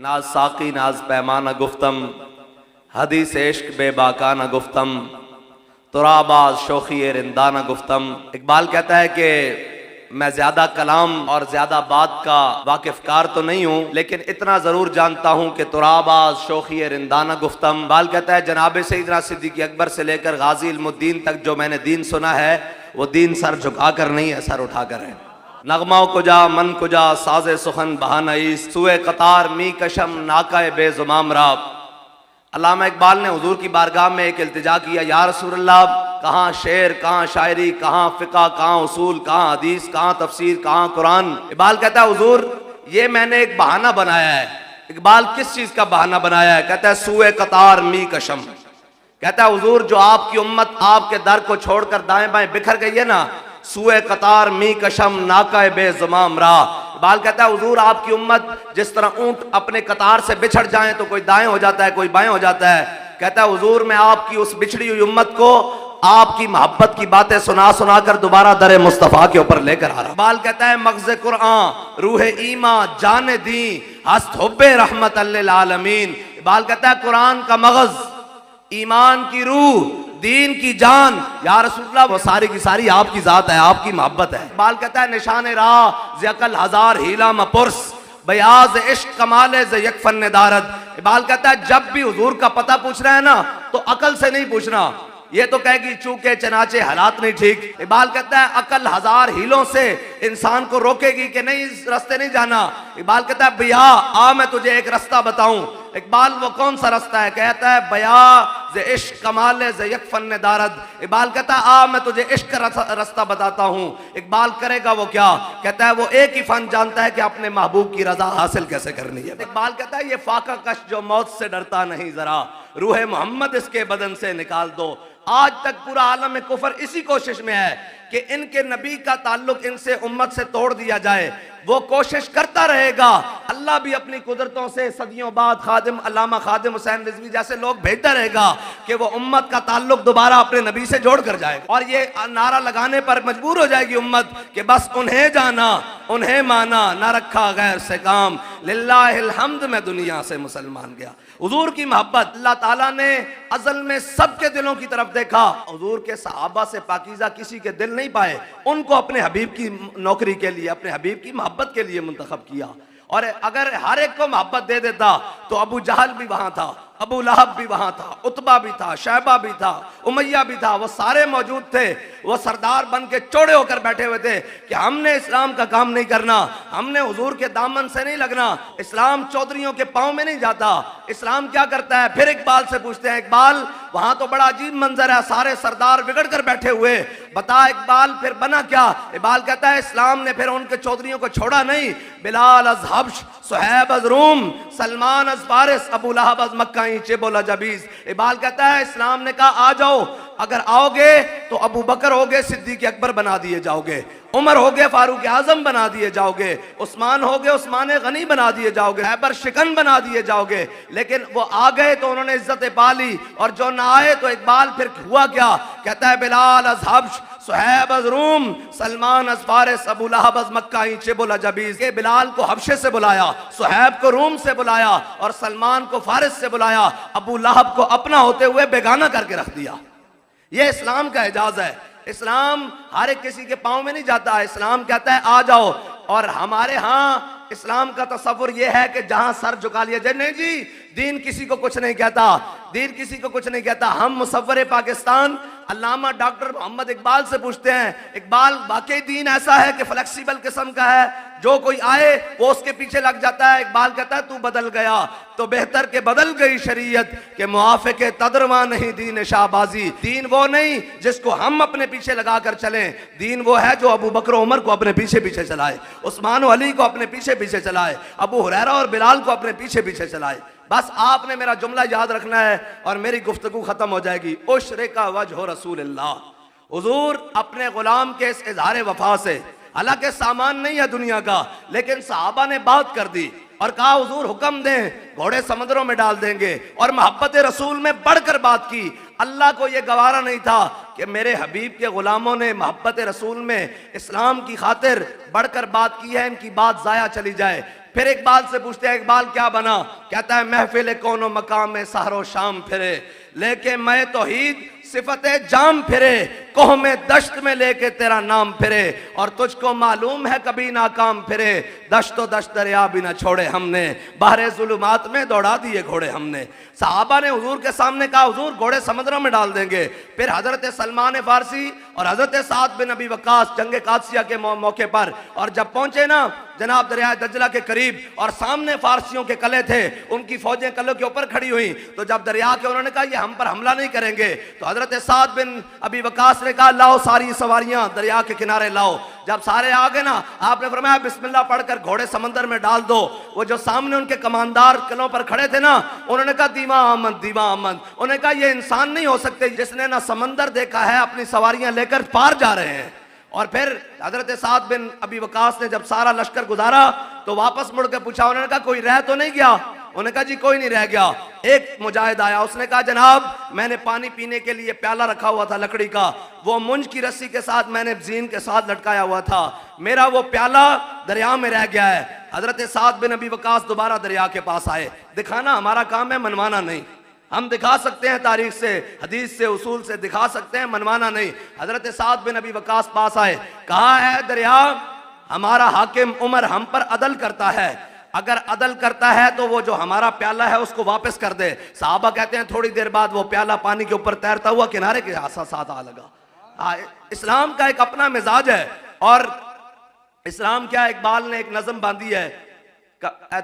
नाज साकी नाज पैमाना गुफ्तम, हदीस इश्क बेबाकाना गुफ्तम, तुराबाज शोखी रिंदाना गुफ्तम। इकबाल कहता है कि मैं ज्यादा कलाम और ज्यादा बात का वाकिफकार तो नहीं हूँ, लेकिन इतना जरूर जानता हूँ कि तुराबाज शोखी रिंदाना गुफ्तम। इकबाल कहता है जनाब सैयदना सिद्दीक़ अकबर से लेकर गाजी इल्मुद्दीन तक जो मैंने दीन सुना है, वो दीन सर झुकाकर नहीं है, सर उठाकर है। नगमा कुजा मन कुजा साजे सुखन बहानई, सुए कतार मी कशम नाका बेजुमाम राब। अल्लामा इकबाल ने हुजूर की बारगाह में एक इल्तिजा किया, या रसूलल्लाह, कहाँ शेर, कहाँ शायरी, कहाँ फ़िक़्ह, कहाँ उसूल, कहाँ हदीस, कहाँ तफसीर, कहाँ कुरान। इकबाल कहता है हुजूर ये मैंने एक बहाना बनाया है। इकबाल किस चीज़ का बहाना बनाया है? कहता है सुए कतार मी कशम। कहता है हुजूर जो आपकी उम्मत आपके दर को छोड़कर दाएं बाएं बिखर गई है ना, सुए कतार मी कशम नाका बेजुमाम राह। इकबाल कहता है हुजूर आपकी उम्मत जिस तरह ऊंट अपने कतार से बिछड़ जाए तो कोई दाएं हो जाता है, कोई बाएं हो जाता है। कहता है हुजूर मैं आपकी उस बिछड़ी हुई उम्मत को आपकी मोहब्बत की बातें सुना सुना कर दोबारा दरे मुस्तफा के ऊपर लेकर आ रहा। इकबाल कहता है मग़ज़ कुरान रूह ईमा जाने दी हस्त हुब्बे रहमत लिल आलमीन। इकबाल कहता है कुरान का मग़ज़, ईमान की रूह, दीन की जान, या रसूलल्लाह वो सारी की सारी आपकी जात है, आपकी मोहब्बत है। इकबाल कहता है निशान राह ज़कल हजार हीला मपुरस, बयाज इश्क कमाले ज़ यक फन दारद। इकबाल कहता है जब भी हुजूर का पता पूछ रहा है ना तो अकल से नहीं पूछना, ये तो कहेगी चूके चनाचे हालात नहीं ठीक। इकबाल कहता है अकल हजार हीलों से इंसान को रोकेगी कि नहीं इस रास्ते नहीं जाना। इकबाल कहता है भैया आ मैं तुझे एक रास्ता बताऊं। इकबाल वो कौन सा रास्ता है? कहता है बया ज़े इश्क कमाले ज़े यक फन दारद। इकबाल कहता है आ मैं तुझे इश्क का रास्ता बताता हूँ। इकबाल करेगा वो क्या? कहता है वो एक ही फन जानता है कि अपने महबूब की रजा हासिल कैसे करनी है। इकबाल कहता है ये फाका कश जो मौत से डरता नहीं, जरा रूह मोहम्मद इसके बदन से निकाल दो। आज तक पूरा आलम में कुफर इसी कोशिश में है कि इनके नबी का ताल्लुक इनसे उम्मत से तोड़ दिया जाए। वो कोशिश करता रहेगा। अल्लाह भी अपनी कुदरतों से सदियों बाद खादिम अल्लामा खादिम हुसैन रिजवी जैसे लोग भेजता रहेगा कि वो उम्मत का ताल्लुक दोबारा अपने नबी से जोड़ कर जाएगा। और ये नारा लगाने पर मजबूर हो जाएगी उम्मत कि बस उन्हें जाना उन्हें माना, ना रखा गैर से काम, लिल्लाहिल हम्द मैं दुनिया से मुसलमान गया। हुजूर की मोहब्बत अल्लाह ताला ने अज़ल में सबके दिलों की तरफ देखा। हुजूर के सहाबा से पाकीज़ा किसी के दिल नहीं पाए, उनको अपने हबीब की नौकरी के लिए, अपने हबीब की मोहब्बत के लिए मुंतखब किया। और अगर हर एक को मोहब्बत दे देता तो अबू जहल भी वहां था, अबू लहब भी वहां था, उतबा भी था, शैबा भी था, उमैया भी था, वो सारे मौजूद थे। वो सरदार बन के चौड़े होकर बैठे हुए थे कि हमने इस्लाम का काम नहीं करना, हमने हुजूर के दामन से नहीं लगना, इस्लाम चौधरियों के पाँव में नहीं जाता। इस्लाम क्या करता है? फिर इकबाल से पूछते हैं इकबाल वहां तो बड़ा अजीब मंजर है, सारे सरदार बिगड़ कर बैठे हुए, बता इकबाल फिर बना क्या? इकबाल कहता है इस्लाम ने फिर उनके चौधरियों को छोड़ा नहीं। बिलाल अज हब्श, सुहैब अज रूम, सलमान अज फारिस, अबू लहब अज मक्का बोला जबीज। इकबाल कहता है इस्लाम ने कहा आ जाओ, अगर आओगे तो अबू बकर होगे सिद्दीक़ अकबर बना दिए जाओगे, उमर होगे फारूक आजम बना दिए जाओगे, उस्मान होगे उस्मान गनी बना दिए जाओगे, हैबर शिकन बना दिए जाओगे। लेकिन वो आ गए तो उन्होंने इज्जत पाली, और जो ना आए तो इकबाल फिर हुआ क्या? कहता है बिलाल अज हब्श, सुहैब अज रूम, सलमान अज फारिस, अबू लहब अज मक्का बोला जबीज। के बिलाल को हबशे से बुलाया, सुहैब को रूम से बुलाया और सलमान को फारिस से बुलाया, अबू लहब को अपना होते हुए बेगाना करके रख दिया। ये इस्लाम का एजाज है। इस्लाम हर एक किसी के पाँव में नहीं जाता। इस्लाम कहता है आ जाओ। और हमारे यहाँ इस्लाम का तस्वुर यह है कि जहां सर झुका लिया जाए, नहीं जी दीन किसी को कुछ नहीं कहता, दीन किसी को कुछ नहीं कहता। हम मुसव्वरे पाकिस्तान अल्लामा डॉक्टर मोहम्मद इकबाल से पूछते हैं, इकबाल वाकई दीन ऐसा है कि फ्लेक्सिबल किस्म का है, जो कोई आए वो उसके पीछे लग जाता है? इकबाल कहता है तू बदल गया तो बेहतर के बदल गई शरीयत के मुआफिक तदरमा नहीं दीन शाहबाजी। दीन वो नहीं जिसको हम अपने पीछे लगा कर चलें, दीन वो है जो अबू बकर उमर को अपने पीछे पीछे चलाए, उस्मान और अली को अपने पीछे पीछे चलाए, अबू हुरैरा और बिलाल को अपने पीछे पीछे चलाए। बस आपने मेरा जुमला याद रखना है और मेरी गुफ्तगू खत्म हो जाएगी। उश्रे का वजह रसूलुल्लाह, हुजूर अपने गुलाम के इस इजहार वफा से, हालांकि सामान नहीं है दुनिया का, लेकिन सहाबा ने बात कर दी और कहा हुजूर हुक्म दें घोड़े समुद्रों में डाल देंगे, और मोहब्बत रसूल में बढ़कर बात की। अल्लाह को यह गवारा नहीं था कि मेरे हबीब के गुलामों ने मोहब्बत रसूल में इस्लाम की खातिर बढ़कर बात की है, इनकी बात जाया चली जाए। फिर इकबाल से पूछते हैं इकबाल क्या बना, कहता है महफिल कोनो मकाम में सहरो शाम फिरे, लेके मैं तौहीद सिफते जाम फिरे, कोह में दश्त में लेके तेरा नाम फिरे, और तुझको मालूम है कभी नाकाम फिरे, दश्तो दश्त दरिया भी न छोड़े हमने, बहरे जुलुमात में दौड़ा दिए घोड़े हमने। सहाबा ने हुजूर के सामने कहा हुजूर घोड़े समुद्र में डाल देंगे। फिर हजरत सलमान फारसी और हजरत साद बिन अबी वक्कास जंग कादसिया के मौके पर, और जब पहुंचे ना जनाब दरिया दज्जला के करीब, और सामने फारसियों के कले थे, उनकी फौजें कलों के ऊपर खड़ी हुई, तो जब दरिया के उन्होंने कहा ये हम पर हमला नहीं करेंगे, तो हजरत साद बिन अबी वक्कास ने कहा लाओ सारी सवारियां दरिया के किनारे लाओ। जब सारे आ गए ना, आपने फरमाया बिस्मिल्लाह पढ़कर घोड़े समंदर में डाल दो। वो जो सामने उनके कमानदार किलों पर खड़े थे ना, उन्होंने कहा दीवा अमन दीवा अमन। उन्होंने कहा ये इंसान नहीं हो सकते जिसने ना समंदर देखा है अपनी सवारियां लेकर पार जा रहे हैं। और फिर हजरत साद बिन अबी वकास ने जब सारा लश्कर गुजारा तो वापस मुड़ के पूछा, उन्होंने कहा कोई रह तो नहीं गया? उन्होंने कहा जी कोई नहीं रह गया। एक मुजाहिद आया, उसने कहा जनाब मैंने पानी पीने के लिए प्याला रखा हुआ था लकड़ी का, वो मुंज की रस्सी के साथ मैंने जीन के साथ लटकाया हुआ था, मेरा वो प्याला दरिया में रह गया है। हजरत साद बिन अबी वकास दोबारा दरिया के पास आए। दिखाना हमारा काम है, मनवाना नहीं। हम दिखा सकते हैं तारीख से, हदीस से, उसूल से दिखा सकते हैं, मनवाना नहीं। हजरत साद बिन अबी वकास पास आए, कहा है दरिया हमारा हाकिम उमर हम पर अदल करता है, अगर अदल करता है तो वो जो हमारा प्याला है उसको वापस कर दे। साहबा कहते हैं थोड़ी देर बाद वो प्याला पानी के ऊपर तैरता हुआ किनारे के साथ आ लगा। इस्लाम का एक अपना मिजाज है। और इस्लाम क्या, इकबाल ने एक नज़म बांधी है,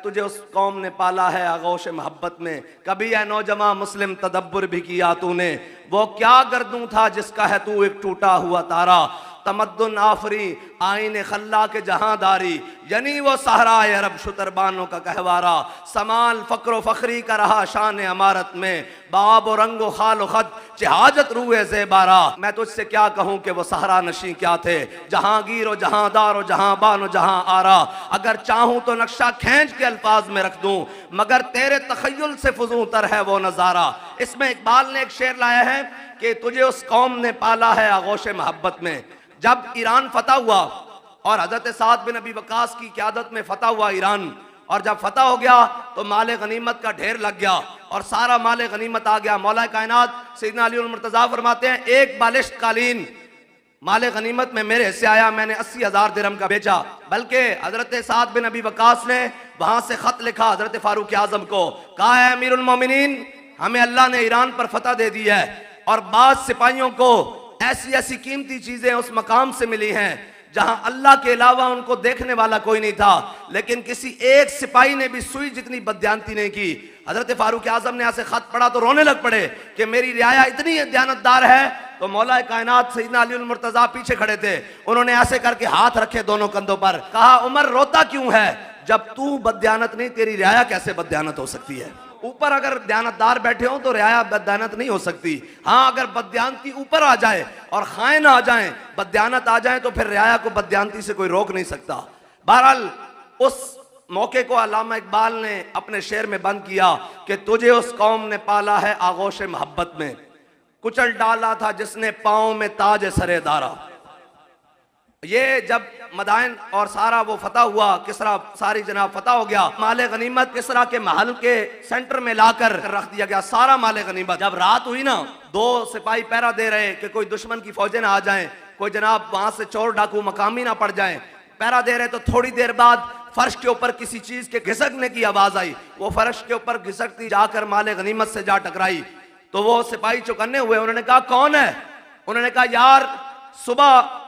तुझे उस कौम ने पाला है आगोश मोहब्बत में, कभी है नौजवान मुस्लिम तदब्बर भी किया तूने, वो क्या गर्दूं था जिसका है तू एक टूटा हुआ तारा, तमद्दुन आफरी आईने खल्ला के जहांदारी, यानी वो सहराए अरब शुतरबानों का कहवारा, समाल फक्र फखरी का रहा शान अमारत में, बाब और रंगो खाल खत चहाजत रूए ज़ेबारा। मैं तुझसे क्या कहूँ कि वो सहरा नशी क्या थे, जहांगीर और जहांदार और जहांबान और जहां आरा, अगर चाहूँ तो नक्शा खींच के अल्फाज में रख दूँ, मगर तेरे तखय्युल से फजूं तर है वो नज़ारा। इसमें इकबाल ने एक शेर लाया है कि तुझे उस कौम ने पाला है आगोश मोहब्बत में। जब ईरान फतह हुआ और हजरत साद बिन अबी वकास की क़यादत में फतह हुआ ईरान, और जब फतह हो गया तो माल गनीमत का ढेर लग गया और सारा माल गनीमत आ गया। मौला कायनात सैयदना अली मुर्तज़ा फरमाते हैं एक बालिश्त कालीन माल गनीमत में मेरे हिस्से आया, मैंने 80,000 दिरहम का बेचा। बल्कि हजरत साद बिन अबी वकास ने वहां से खत लिखा हजरत फारूक आजम को, कहा है अमीरुल मोमिनीन हमें अल्लाह ने ईरान पर फतह दे दी है, और बाद सिपाहियों को ऐसी ऐसी कीमती चीजें उस मकाम से मिली हैं जहां अल्लाह के अलावा उनको देखने वाला कोई नहीं था, लेकिन किसी एक सिपाही ने भी सुई जितनी बदयांती नहीं की। हजरत फारूक आजम ने ऐसे खत पढ़ा तो रोने लग पड़े कि मेरी रियाया इतनी दयानतदार है। तो मौला कायनात सैयदना अली मुर्तज़ा पीछे खड़े थे, उन्होंने ऐसे करके हाथ रखे दोनों कंधों पर, कहा उमर रोता क्यों है, जब तू बदयानत नहीं तेरी रियाया कैसे बदयानत हो सकती है। ऊपर अगर दयानतदार बैठे हो तो रियाया बदयानत नहीं हो सकती। हाँ अगर बदयानती ऊपर आ जाए और खाइन आ जाए, बदयानत आ जाए, तो फिर रियाया को बदयानती से कोई रोक नहीं सकता। बहरहाल उस मौके को अल्लामा इकबाल ने अपने शेर में बंद किया कि तुझे उस कौम ने पाला है आगोश मोहब्बत में, कुचल डाला था जिसने पाँव में ताज सरेदारा। ये जब मदाइन और सारा वो फतह हुआ, किसरा सारी जनाब फतह हो गया, माले गनीमत किसरा के महल के सेंटर में लाकर रख दिया गया सारा माले गनीमत। जब रात हुई ना, दो सिपाही पहरा दे रहे कि कोई दुश्मन की फौजें ना आ जाएं, कोई जनाब वहां से चोर डाकू मकामी ना पड़ जाएं, पहरा दे रहे। तो थोड़ी देर बाद फर्श के ऊपर किसी चीज के घिसकने की आवाज आई, वो फर्श के ऊपर घिसकती जाकर माले गनीमत से जा टकराई। तो वो सिपाही चौकन्ने हुए, उन्होंने कहा कौन है? उन्होंने कहा यार सुबह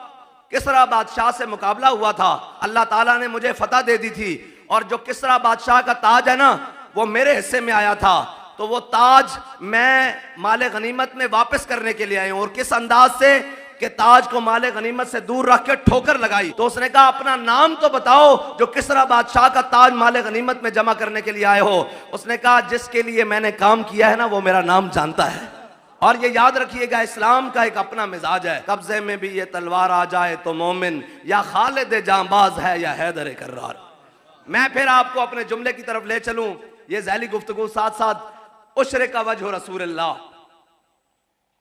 किसरा बादशाह से मुकाबला हुआ था, अल्लाह ताला ने मुझे फतह दे दी थी, और जो किसरा बादशाह का ताज है ना वो मेरे हिस्से में आया था, तो वो ताज मैं माले गनीमत में वापस करने के लिए आया हूं। और किस अंदाज से कि ताज को माले गनीमत से दूर रख के ठोकर लगाई। तो उसने कहा अपना नाम तो बताओ जो किसरा बादशाह का ताज माले गनीमत में जमा करने के लिए आए हो। उसने कहा जिसके लिए मैंने काम किया है ना वो मेरा नाम जानता है। और ये याद रखिएगा इस्लाम का एक अपना मिजाज है, कब्जे में भी ये तलवार आ जाए तो मोमिन या खालिद जांबाज है या हैदर कर्रार। मैं फिर आपको अपने जुमले की तरफ ले चलूं, ये ज़ैली गुफ्तगू साथ साथ उश्र का वजह रसूलुल्लाह,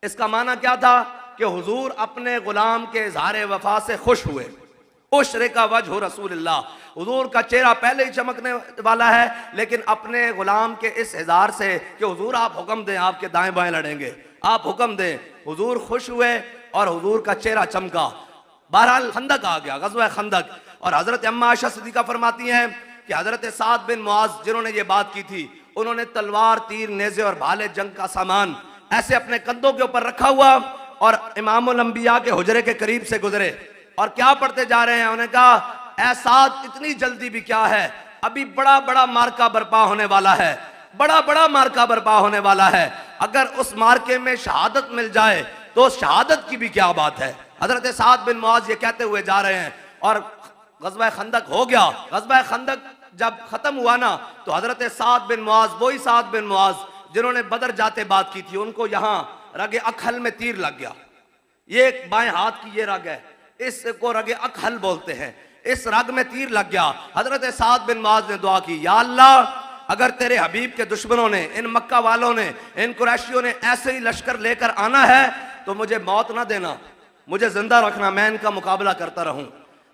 इसका माना क्या था कि हुजूर अपने गुलाम के इज़हार वफा से खुश हुए। उशरे का वजह रसूलुल्लाह, हुजूर का चेहरा पहले ही चमकने वाला है, लेकिन अपने गुलाम के इस इज़हार से कि हुजूर आप हुक्म दें, आपके दाएं बाएं लड़ेंगे, आप हुक्म दें, हुजूर खुश हुए और हुजूर का चेहरा चमका। बहरहाल खंदक आ गया, ग़ज़वा खंदक। और हज़रत अम्मा आयशा सिद्दीक़ा फरमाती हैं कि हज़रत साद बिन मुआज़ जिन्होंने ये बात की थी, उन्होंने तलवार, तीर, नेज़े और भाले जंग का सामान ऐसे अपने कंधों के ऊपर रखा हुआ और इमामुल अंबिया के हुजरे के करीब से गुजरे और क्या पढ़ते जा रहे हैं। उन्होंने कहा, ऐ साद, इतनी जल्दी भी क्या है, अभी बड़ा बड़ा मार्का बर्पा होने वाला है, बड़ा बड़ा मार्का बर्पा होने वाला है। अगर उस मार्के में शहादत मिल जाए तो शहादत की भी क्या बात है। हजरत साद बिन मुआज़ ये कहते हुए जा रहे हैं और ग़ज़वा खंदक हो गया। ग़ज़वा खंदक जब खत्म हुआ ना, तो हजरत साद बिन मुआज़, वही साद बिन मुआज़ जिन्होंने बदर जाते बात की थी, उनको यहाँ रगे अखल में तीर लग गया। ये बाएं हाथ की ये रग है, इसको रगे अखल बोलते हैं, इस रग में तीर लग गया। हजरत साद बिन मुआज़ ने दुआ की, या अल्लाह, अगर तेरे हबीब के दुश्मनों ने, इन मक्का वालों ने, इन कुरैशियों ने ऐसे ही लश्कर लेकर आना है तो मुझे मौत ना देना, मुझे जिंदा रखना, मैं इनका मुकाबला करता रहूं,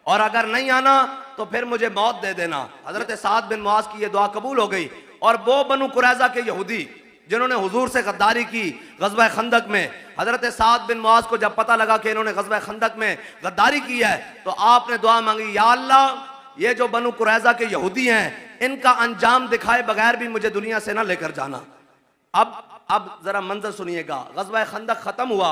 और अगर नहीं आना तो फिर मुझे मौत दे देना। हजरत साद बिन मुआज़ की ये दुआ कबूल हो गई। और वो बनु कुरैज़ा के यहूदी जिन्होंने हुजूर से गद्दारी की ग़ज़वा खंदक में, हजरत साद बिन मुआज़ को जब पता लगा कि इन्होंने ग़ज़वा खंदक में गद्दारी की है, तो आपने दुआ मांगी, या अल्लाह, ये जो बनु कुरैज़ा के यहूदी हैं, इनका अंजाम दिखाए बगैर भी मुझे दुनिया से ना लेकर जाना। अब जरा मंजर सुनिएगा। ग़ज़वा खंदक खत्म हुआ,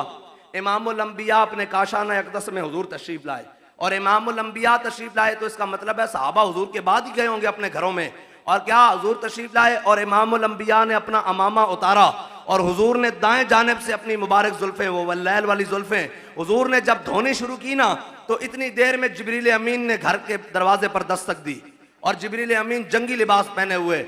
इमामुल अंबिया अपने काशाना अक़दस में हुजूर तशरीफ लाए, और इमामुल अंबिया तशरीफ लाए तो इसका मतलब है सहाबा हुजूर के बाद ही गए होंगे अपने घरों में। और क्या हुजूर तशरीफ लाए और इमामुल अंबिया ने अपना अमामा उतारा और हुजूर ने दाएं जानिब से अपनी मुबारक जुल्फें, वो वल्लैल वाली जुल्फें, हुजूर ने जब धोनी शुरू की ना, तो इतनी देर में जिब्रील अमीन ने घर के दरवाजे पर दस्तक दी और जिब्रील अमीन जंगी लिबास पहने हुए,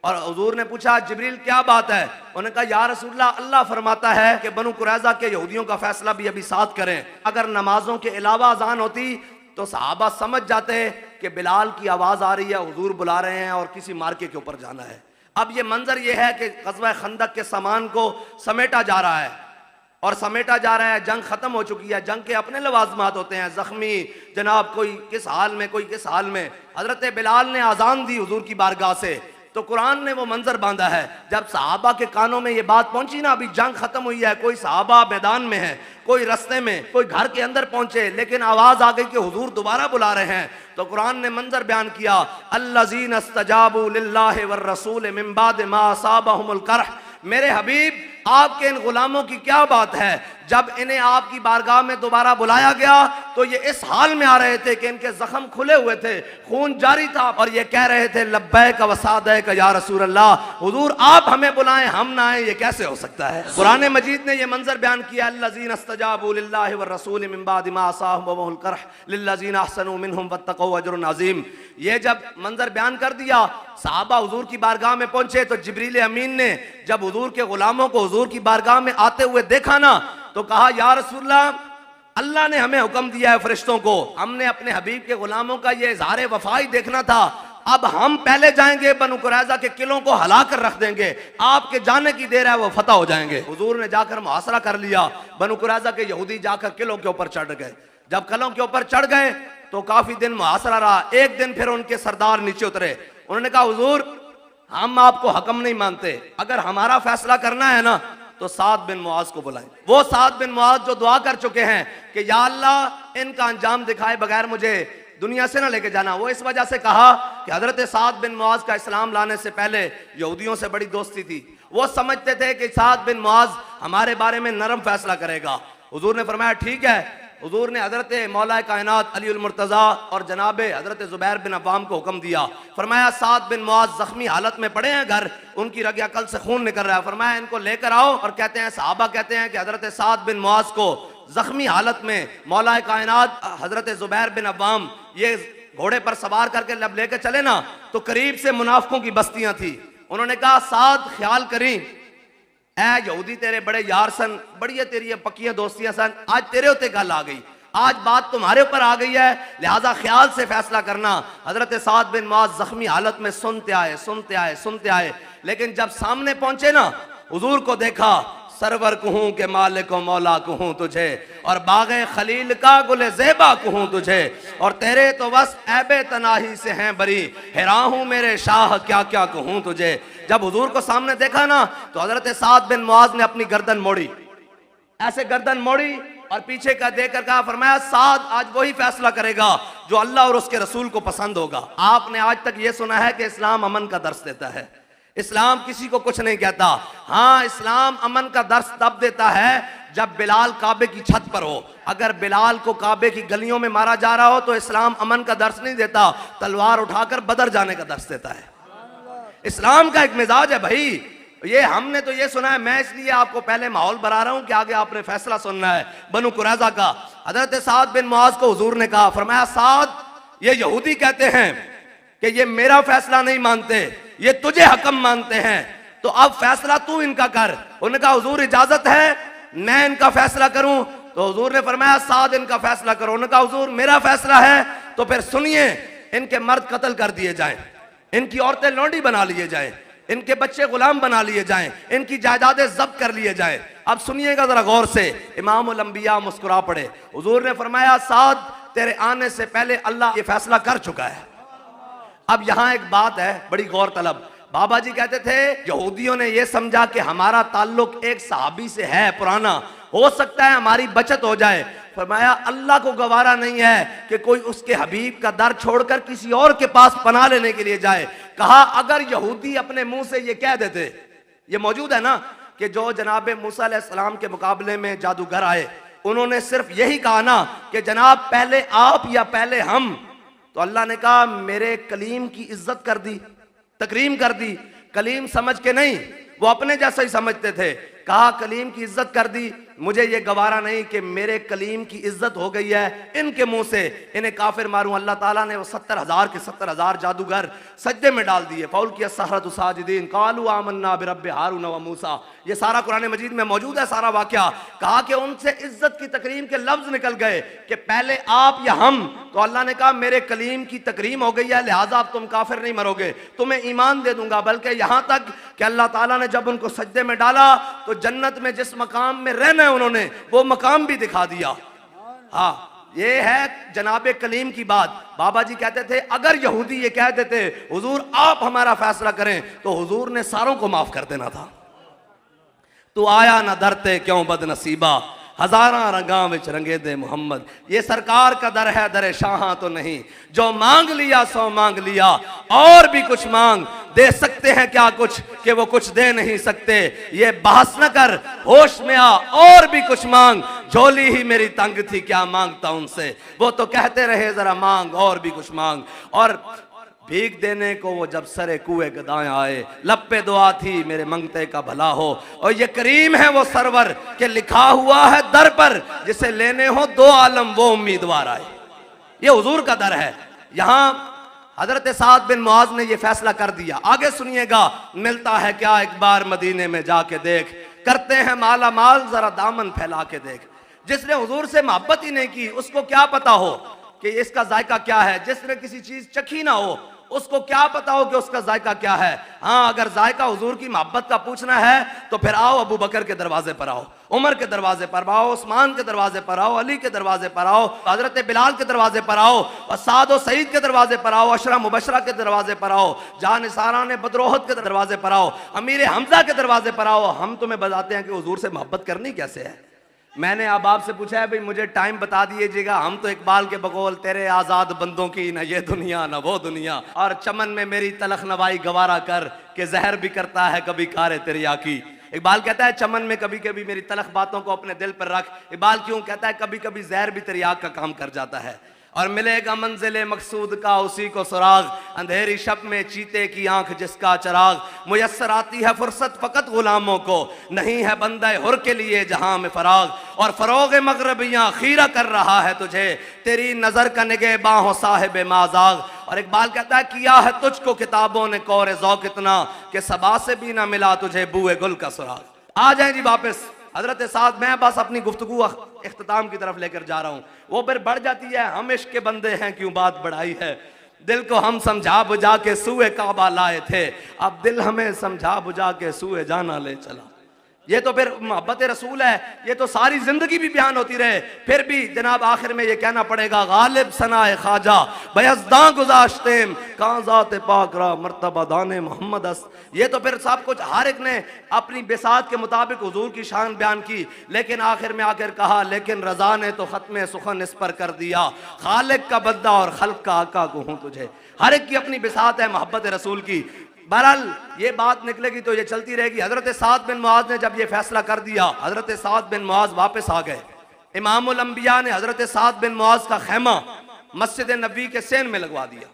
और हुजूर ने पूछा, जिब्रील क्या बात है। उन्होंने कहा, या रसूलल्लाह, अल्लाह फरमाता है कि बनु कुरैज़ा के यहूदियों का फैसला भी अभी साथ करें। अगर नमाजों के अलावा अजान होती तो सहाबा समझ जाते कि बिलाल की आवाज आ रही है, हुजूर बुला रहे हैं और किसी मार्के के ऊपर जाना है। अब ये मंजर ये है कि ग़ज़वा खंदक के सामान को समेटा जा रहा है और समेटा जा रहा है। जंग खत्म हो चुकी है, जंग के अपने लवाजमात होते हैं, जख्मी जनाब कोई किस हाल में, कोई किस हाल में। हजरत बिलाल ने आज़ान दी हुजूर की बारगाह से, तो कुरान ने वो मंजर बांधा है। जब सहाबा के कानों में ये बात पहुंची ना, अभी जंग खत्म हुई है, कोई सहाबा मैदान में है, कोई रस्ते में, कोई घर के अंदर पहुंचे, लेकिन आवाज आ गई कि हुजूर दोबारा बुला रहे हैं, तो कुरान ने मंजर बयान किया, अल्लज़ीना इस्तजाबू लिल्लाहि वर रसूल मिन बाद मा असाबहुमुल करह। मेरे हबीब, आपके इन गुलामों की क्या बात है, जब इन्हें आपकी बारगाह में दोबारा बुलाया गया तो ये इस हाल में आ रहे थे कि इनके जख्म खुले हुए थे, खून जारी था, और ये कह रहे थे, लब्बैक व सादैक या रसूल अल्लाह, हुजूर आप हमें बुलाएं, हम ना आए, ये कैसे हो सकता है। कुरान मजीद ने ये मंजर बयान किया, अल्लज़ीना इस्तजाबू लिल्लाहि वर रसूल मिन बाद मा असाबहुमुल करह लिल्लज़ीना अहसनू मिनहुम वत्तक़ौ अजरुन अज़ीम। ये जब मंजर बयान कर दिया, सहाबा हुजूर की बारगाह में पहुंचे, तो जिब्रील अमीन ने जब हुजूर के गुलामों को हुजूर की बारगाह में आते हुए देखा ना, तो कहा, या रसूलल्लाह, अल्लाह ने हमें हुक्म दिया है फरिश्तों को, हमने अपने हबीब के गुलामों का ये इज़हार वफाई देखना था, अब हम पहले जाएंगे, बनु कुरैज़ा के किलों को हला कर रख देंगे, आपके जाने की देर है, वो फतह हो जाएंगे। हुजूर ने जाकर मुहासरा कर लिया, बनु कुरैज़ा के यहूदी जाकर किलों के ऊपर चढ़ गए। जब किलों के ऊपर चढ़ गए तो काफी दिन मुहासरा रहा। एक दिन फिर उनके सरदार नीचे उतरे, उन्होंने कहा, हुजूर हम आपको हकम नहीं मानते, अगर हमारा फैसला करना है ना तो साद बिन मुआज़ को बुलाएं। वो साद बिन मुआज़ जो दुआ कर चुके हैं कि या अल्लाह, इनका अंजाम दिखाए बगैर मुझे दुनिया से ना लेके जाना। वो इस वजह से कहा कि हजरत साद बिन मुआज़ का इस्लाम लाने से पहले यहूदियों से बड़ी दोस्ती थी, वो समझते थे कि साद बिन मुआज़ हमारे बारे में नरम फैसला करेगा। हुजूर ने फरमाया, ठीक है। हुजूर ने हजरत मौला कायनात अली उल मुर्तज़ा और जनाब हजरत ज़ुबैर बिन अव्वाम को हुक्म दिया, फरमाया, साद बिन मुआज़ जख्मी हालत में पड़े हैं घर, उनकी रग अकल से खून निकल रहा है, फरमाया इनको लेकर आओ। और कहते हैं, सहाबा कहते हैं कि हजरत साद बिन मुआज़ को जख्मी हालत में मौला कायनात हजरत ज़ुबैर बिन अव्वाम ये घोड़े पर सवार करके लब लेकर चले ना, तो करीब से मुनाफिकों की बस्तियां थी। उन्होंने कहा, साद ख्याल करी, ऐ यहूदी तेरे बड़े यार सन, बड़ी तेरी पक्कियां दोस्तियां सन, आज तेरे होते गल आ गई, आज बात तुम्हारे ऊपर आ गई है, लिहाजा ख्याल से फैसला करना। हजरत साद बिन मुआज़ जख्मी हालत में सुनते आए, सुनते आए, सुनते आए, लेकिन जब सामने पहुंचे ना, हुजूर को देखा, सरवर कहूँ के मालिक व मौला कहूँ तुझे, और बाग़े खलील का गुले ज़ेबा कहूँ तुझे, और तेरे तो बस ऐबे तनाही से हैं बरी, हैरान हूँ मेरे शाह क्या क्या कहूँ तुझे। जब हुजूर को सामने देखा ना तो हजरत साद बिन मुआज ने अपनी गर्दन मोड़ी, ऐसे गर्दन मोड़ी और पीछे का देखकर कहा, फरमाया साद आज वही फैसला करेगा जो अल्लाह और उसके रसूल को पसंद होगा। आपने आज तक ये सुना है कि इस्लाम अमन का दर्स देता है, इस्लाम किसी को कुछ नहीं कहता। हाँ, इस्लाम अमन का दर्स तब देता है जब बिलाल काबे की छत पर हो। अगर बिलाल को काबे की गलियों में मारा जा रहा हो तो इस्लाम अमन का दर्स नहीं देता, तलवार उठाकर बदर जाने का दर्स देता है। इस्लाम का एक मिजाज है भाई। ये हमने तो ये सुना है, मैं इसलिए आपको पहले माहौल बना रहा हूं कि आगे आपने फैसला सुनना है। बनु कुरैज़ा का हजरत साद बिन मुआज को हुजूर ने कहा, फरमाया साद ये यहूदी कहते हैं कि ये मेरा फैसला नहीं मानते, ये तुझे हकम मानते हैं, तो अब फैसला तू इनका कर। उन्होंने कहा हुजूर इजाजत है मैं इनका फैसला करूं? तो हुजूर ने फरमाया साद इनका फैसला करो। उन्होंने कहा हुजूर मेरा फैसला है तो फिर सुनिए, इनके मर्द कत्ल कर दिए जाएं, इनकी औरतें लौंडी बना लिए जाएं, इनके बच्चे गुलाम बना लिए जाएं, इनकी जायदादें जब्त कर लिए जाएं। अब सुनिएगा जरा गौर से। इमामुल अंबिया मुस्कुरा पड़े। हुजूर ने फरमाया साद तेरे आने से पहले अल्लाह ये फैसला कर चुका है। अब यहां एक बात है बड़ी गौर तलब। बाबा जी कहते थे यहूदियों ने यह समझा कि हमारा ताल्लुक एक सहाबी से है पुराना, हो सकता है हमारी बचत हो जाए। फरमाया अल्लाह को गवारा नहीं है कि कोई उसके हबीब का दर छोड़कर किसी और के पास पनाह लेने के लिए जाए। कहा अगर यहूदी अपने मुंह से ये कह देते, ये मौजूद है ना कि जो जनाब मूसा अलैहिस्सलाम के मुकाबले में जादूगर आए, उन्होंने सिर्फ यही कहा ना कि जनाब पहले आप या पहले हम, तो अल्लाह ने कहा मेरे कलीम की इज्जत कर दी, तकरीम कर दी। कलीम समझ के नहीं, वो अपने जैसा ही समझते थे। कहा कलीम की इज्जत कर दी, मुझे ये गवारा नहीं कि मेरे कलीम की इज्जत हो गई है इनके मुंह से, इन्हें काफिर मारूं। अल्लाह ताला ने वो 70,000 के 70,000 जादूगर सज्दे में डाल दिए। फौल किया सहरतु साजिदीन कालू आमन्ना बिरब्बि हारून व मूसा। ये सारा कुरान मजीद में मौजूद है सारा वाकया। कहा कि उनसे इज्जत की तकरीम के लफ्ज निकल गए कि पहले आप या हम, तो अल्लाह ने कहा मेरे कलीम की तकरीम हो गई है, लिहाजा अब तुम काफिर नहीं मरोगे, तुम्हें ईमान दे दूंगा। बल्कि यहां तक कि अल्लाह ताला ने जब उनको सज्दे में डाला तो जन्नत में जिस मकाम में रहना है उन्होंने वो मकाम भी दिखा दिया। हाँ, ये है जनाबे कलीम की बात। बाबा जी कहते थे अगर यहूदी ये कह देते हुजूर आप हमारा फैसला करें, तो हुजूर ने सारों को माफ कर देना था। तू आया ना दरते क्यों बदनसीबा, हजारा रंगा विच रंगे दे मोहम्मद। ये सरकार का दर है दरे शाह तो नहीं, जो मांग लिया सो मांग लिया, और भी कुछ मांग दे सकते हैं क्या कुछ कि वो कुछ दे नहीं सकते। ये बहस न कर होश में आ, और भी कुछ मांग, झोली ही मेरी तंग थी क्या मांगता उनसे, वो तो कहते रहे जरा मांग और भी कुछ मांग। और भीख देने को वो जब सरे कुएं गदाएं आए, लब पे दुआ थी मेरे मंगते का भला हो। और ये करीम है वो सरवर के लिखा हुआ है दर पर, जिसे लेने हो दो आलम वो उम्मीदवार आए। ये हुजूर का दर है। यहां हजरत साद बिन मुआज ने ये फैसला कर दिया। आगे सुनिएगा, मिलता है क्या एक बार मदीने में जाके देख, करते हैं माला माल जरा दामन फैला के देख। जिसने हुजूर से मोहब्बत ही नहीं की उसको क्या पता हो कि इसका जायका क्या है। जिसने किसी चीज चखी ना हो उसको क्या पता हो कि उसका जायका क्या है। हाँ, अगर जायका हुजूर की मोहब्बत का पूछना है तो फिर आओ अबू बकर के दरवाजे पर आओ, उमर के दरवाजे पर आओ, उस्मान के दरवाजे पर आओ, अली के दरवाजे पर आओ, हजरत बिलाल के दरवाजे पर आओ, और साद और सईद के दरवाजे पर आओ, अशरा मुबशरा के दरवाजे पर आओ, जान निसारा ने बदरोहत के दरवाजे पर आओ, अमीर हमजा के दरवाजे पर आओ। हम तुम्हें बताते हैं कि हुजूर से मोहब्बत करनी कैसे है। मैंने अब आपसे पूछा है भाई मुझे टाइम बता दीजिएगा। हम तो इकबाल के बकौल तेरे आजाद बंदों की न ये दुनिया न वो दुनिया, और चमन में मेरी तलख नवाई गवारा कर के जहर भी करता है कभी कारे तिरिया की। इकबाल कहता है चमन में कभी कभी मेरी तलख बातों को अपने दिल पर रख। इकबाल क्यों कहता है कभी कभी जहर भी तेरी आग का काम कर जाता है। और मिलेगा मंजिले मकसूद का उसी को सुराग, अंधेरी शब में चीते की आंख जिसका चराग। मुयस्सर आती है फुर्सत फकत गुलामों को, नहीं है बंदे हुर के लिए जहां में फराग। और फरोग मगरबियां खीरा कर रहा है तुझे, तेरी नजर का निगे बाहों साहिब माजाग। और इकबाल कहता है किया है तुझको किताबों ने कौरे ज़ौक़ इतना, कि सबा से भी ना मिला तुझे बूए गुल का सुराग। आ जाए जी वापस हजरत साद। मैं बस अपनी गुफ्तगू इख्तिताम की तरफ लेकर जा रहा हूँ। वो फिर बढ़ जाती है, हम इश्क के बंदे हैं क्यों बात बढ़ाई है, दिल को हम समझा बुझा के सूए काबा लाए थे, अब दिल हमें समझा बुझा के सूए जाना ले चला। ये तो फिर मोहब्बत रसूल है, ये तो सारी जिंदगी भी बयान होती रहे। फिर भी जनाब आखिर में ये कहना पड़ेगा, गालिब सनाए ख्वाजा बयज़दां गुज़ाश्तेम काज़ात पाक रा मर्तबा दाने मोहम्मद अस। ये तो फिर सब कुछ हर एक ने अपनी बेसात के मुताबिक हुजूर की शान बयान की, लेकिन आखिर में आकर कहा, लेकिन रजा ने तो खत्म सुखन इस पर कर दिया, खालिक का बद्दा और खल्क का आका को हूँ तुझे। हर एक की अपनी बेसात है मोहब्बत रसूल की। बहरहाल ये बात निकलेगी तो ये चलती रहेगी। हजरत साद बिन मुआज ने जब ये फैसला कर दिया, हजरत साद बिन मुआज वापस आ गए। इमामुल अंबिया ने हजरत साद बिन मुआज का खैमा मस्जिद नबी के सेन में लगवा दिया।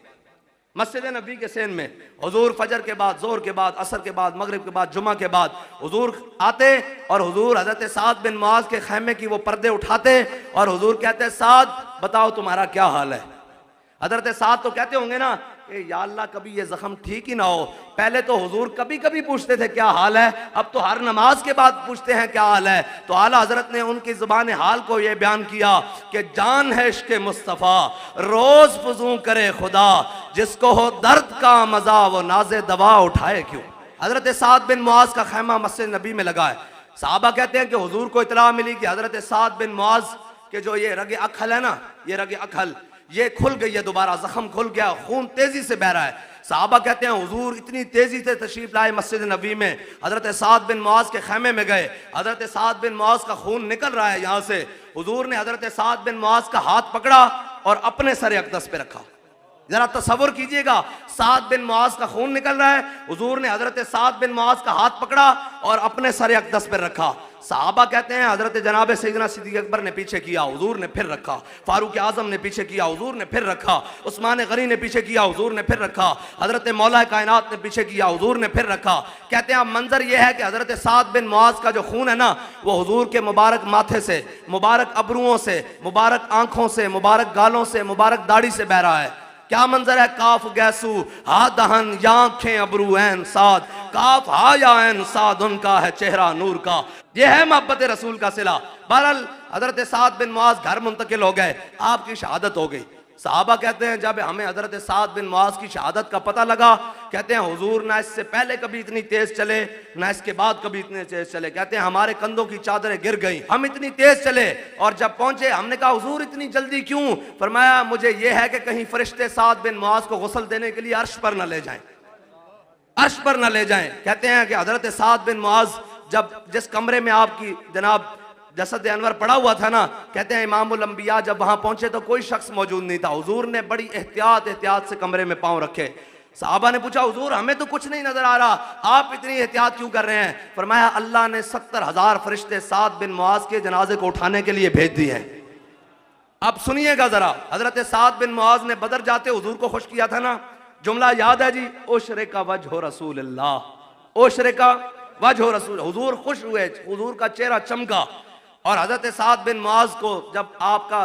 मस्जिद नबी के सेन में हुजूर फजर के बाद, जोर के बाद, असर के बाद, मगरिब के बाद, जुमा के बाद हुजूर आते और हुजूर हजरत साद बिन मुआज के खैमे की वो पर्दे उठाते और हुजूर कहते, साद बताओ तुम्हारा क्या हाल है। हजरत साद तो कहते होंगे ना कि या अल्लाह कभी ये जख्म ठीक ही ना हो। पहले तो हुजूर कभी कभी पूछते थे क्या हाल है, अब तो हर नमाज के बाद पूछते हैं क्या हाल है। तो आला हजरत ने उनकी जुबान हाल को यह बयान किया कि जान है इश्क मुस्तफ़ा रोज फजू करे खुदा, जिसको हो दर्द का मजा वो नाजे दवा उठाए क्यों। हजरत साद बिन मुआज का खैमा मस्जिद नबी में लगा है। साहबा कहते हैं कि हुजूर को इतला मिली कि हजरत साद बिन मुआज के जो ये रगे अखल है ना, ये रगे अखल ये खुल गई है, दोबारा जख्म खुल गया, खून तेजी से बह रहा है। साहबा कहते हैं हुजूर इतनी तेजी से तशरीफ लाए मस्जिद नबी में, हजरत साद बिन मुआज के खैमे में गए। हजरत साद बिन मुआज का खून निकल रहा है यहाँ से। हुजूर ने हजरत साद बिन मुआज का हाथ पकड़ा और अपने सर अक़दस पे रखा। जरा तसव्वुर कीजिएगा, साद बिन मुआज का खून निकल रहा है, हुजूर ने हजरत साद बिन मुआज का हाथ पकड़ा और अपने सर अक़दस पर रखा। साहबा कहते हैं हजरत जनाब सैयदना सिद्दीक़ अकबर ने पीछे किया, हुजूर ने फिर रखा। फारूक आजम ने पीछे किया, हुजूर ने फिर रखा। उस्मान गनी ने पीछे किया, हुजूर ने फिर रखा। हजरत मौला कायनात ने पीछे किया, हुजूर ने फिर रखा। कहते हैं मंजर यह है कि हजरत साद बिन मुआज का जो खून है ना, वो हुजूर के मुबारक माथे से, मुबारक अबरुओं से, मुबारक आंखों से, मुबारक गालों से, मुबारक दाढ़ी से बह रहा है। क्या मंजर है, काफ गैसू हा दहन या आंखें अबरू ऐन साद, काफ हा या ऐन साद उनका है चेहरा नूर का। यह है मोहब्बत रसूल का सिला। बहरहाल हजरत साद बिन मुआज घर मुंतकिल हो गए, आपकी शहादत हो गई। साहबा कहते हैं जब हमें हजरत साद बिन मुआज की शहादत का पता लगा, कहते हैं हुजूर ना इससे पहले कभी इतनी तेज चले, ना इसके बाद कभी इतने तेज चले। कहते हैं हमारे कंधों की चादरें गिर गई, हम इतनी तेज चले और जब पहुंचे हमने कहा हुजूर इतनी जल्दी क्यों। फरमाया मुझे यह है कि कहीं फरिश्ते साद बिन मुआज को गुस्ल देने के लिए अर्श पर न ले जाएं, अर्श पर न ले जाएं। कहते हैं कि हजरत साद बिन मुआज जब जिस कमरे में आपकी जनाब जसद अनवर पड़ा हुआ था ना, कहते हैं इमामुल अंबिया जब वहां पहुंचे तो कोई शख्स मौजूद नहीं था। हुजूर ने बड़ी एहतियात से कमरे में पांव रखे। साहबा ने पूछा हुजूर हमें तो कुछ नहीं नजर आ रहा, आप इतनी एहतियात क्यों कर रहे हैं। फरमाया अल्लाह ने 70,000 फरिश्ते साद बिन मुआज के जनाजे को उठाने के लिए भेज दिए हैं। अब सुनिएगा जरा, हजरत साद बिन मुआज ने बदर जाते हुजूर को खुश किया था ना, जुमला याद है जी, उशरे का वजह रसूलुल्लाह, उशरे का वजह रसूल। हुजूर खुश हुए, हुजूर का चेहरा चमका। और हजरत साद बिन मुआज को जब आपका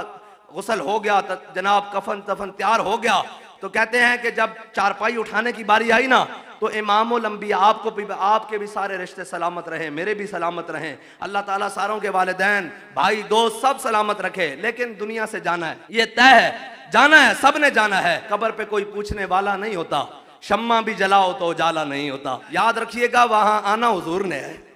गुस्ल हो गया, जनाब कफन तफन तैयार हो गया, तो कहते हैं कि जब चारपाई उठाने की बारी आई ना, तो इमामुल अंबिया आपको भी, आपके भी सारे रिश्ते सलामत रहे, मेरे भी सलामत रहें, अल्लाह ताला सारों के वालिदैन भाई दोस्त सब सलामत रखे। लेकिन दुनिया से जाना है, ये तय है, जाना है, सब ने जाना है। कब्र पे कोई पूछने वाला नहीं होता, शम्मा भी जलाओ तो उजाला नहीं होता। याद रखिएगा वहां आना हुजूर ने है,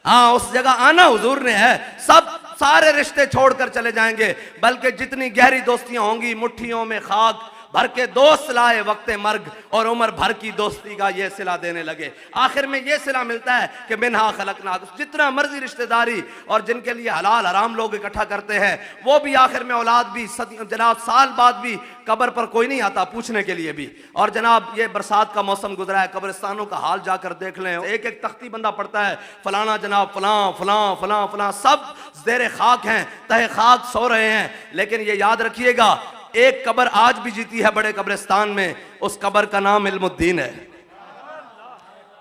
हाँ उस जगह आना हुजूर ने है। सब सारे रिश्ते छोड़कर चले जाएंगे, बल्कि जितनी गहरी दोस्तियां होंगी मुट्ठियों में खाक भर के दोस्त लाए वक्त मर्ग, और उम्र भर की दोस्ती का ये सिला देने लगे। आखिर में ये सिला मिलता है कि मिन्हा खलकना, जितना मर्जी रिश्तेदारी और जिनके लिए हलाल हराम लोग इकट्ठा करते हैं, वो भी आखिर में औलाद भी जनाब साल बाद भी कब्र पर कोई नहीं आता पूछने के लिए भी। और जनाब ये बरसात का मौसम गुजरा है, कब्रिस्तानों का हाल जाकर देख लें, एक एक तख्ती बंदा पड़ता है, फलाना जनाब फलां फलां फलां फलां, सब ज़ेरे खाक हैं, तहे खाक सो रहे हैं। लेकिन ये याद रखिएगा एक कब्र आज भी जीती है बड़े कब्रिस्तान में, उस कब्र का नाम इल्मुद्दीन है।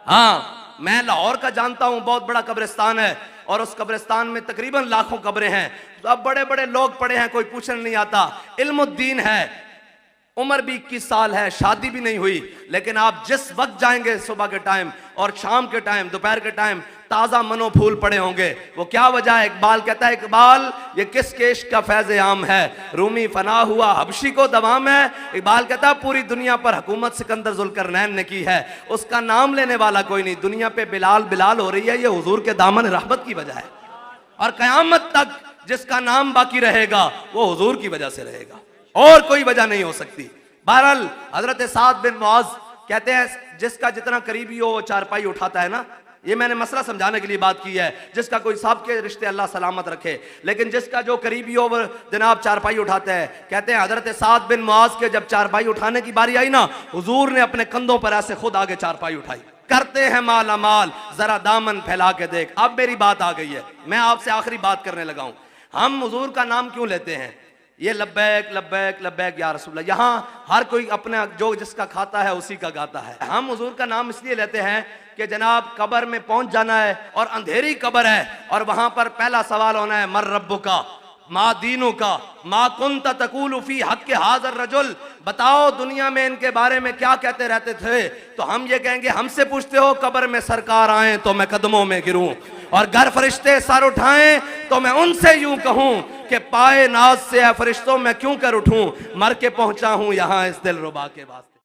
हाँ मैं लाहौर का जानता हूं, बहुत बड़ा कब्रिस्तान है और उस कब्रिस्तान में तकरीबन लाखों कब्रें हैं। तो अब बड़े बड़े लोग पड़े हैं, कोई पूछने नहीं आता। इल्मुद्दीन है, उम्र भी 21 साल है, शादी भी नहीं हुई, लेकिन आप जिस वक्त जाएंगे सुबह के टाइम और शाम के टाइम, दोपहर के टाइम, ताज़ा मनो फूल पड़े होंगे। वो क्या वजह है? इकबाल कहता है, इकबाल ये किस केश का फैज़ आम है, रूमी फना हुआ हबशी को दवाम है। इकबाल कहता है पूरी दुनिया पर हुकूमत सिकंदर जुल्करनैन ने की है, उसका नाम लेने वाला कोई नहीं। दुनिया पे बिलाल बिलाल हो रही है, ये हुजूर के दामन रहमत की वजह है, और क़यामत तक जिसका नाम बाकी रहेगा वो हुजूर की वजह से रहेगा, और कोई वजह नहीं हो सकती। बहरहाल हजरत साद बिन मुआज कहते हैं जिसका जितना करीबी हो वो चारपाई उठाता है ना। ये मैंने मसला समझाने के लिए बात की है। जिसका कोई साहब के रिश्ते अल्लाह सलामत रखे, लेकिन जिसका जो करीबी हो वो जनाब चारपाई उठाते हैं। कहते हैं हजरत साद बिन मुआज के जब चारपाई उठाने की बारी आई ना, हुजूर ने अपने कंधों पर ऐसे खुद आगे चारपाई उठाई। करते हैं माला माल, जरा दामन फैला के देख। अब मेरी बात आ गई है, मैं आपसे आखिरी बात करने लगा हूं। हम हुजूर का नाम क्यों लेते हैं? ये लब्बैक लब्बैक लब्बैक या रसूलल्लाह, यहाँ हर कोई अपना जो जिसका खाता है उसी का गाता है। हम हुजूर का नाम इसलिए लेते हैं कि जनाब कब्र में पहुंच जाना है और अंधेरी कब्र है, और वहां पर पहला सवाल होना है, मर रब्बु का, मा दीनों का, मा कुंत तकूलु फी हक के हाजर रजुल। बताओ दुनिया में इनके बारे में क्या कहते रहते थे? तो हम ये कहेंगे, हमसे पूछते हो कब्र में सरकार आए तो मैं कदमों में गिरूं, और घर फरिश्ते सर उठाएं तो मैं उनसे यूं कहूं कि पाए नाज से फरिश्तों मैं क्यों कर उठूं, मर के पहुंचा हूं यहां इस दिल रुबा के वास्ते।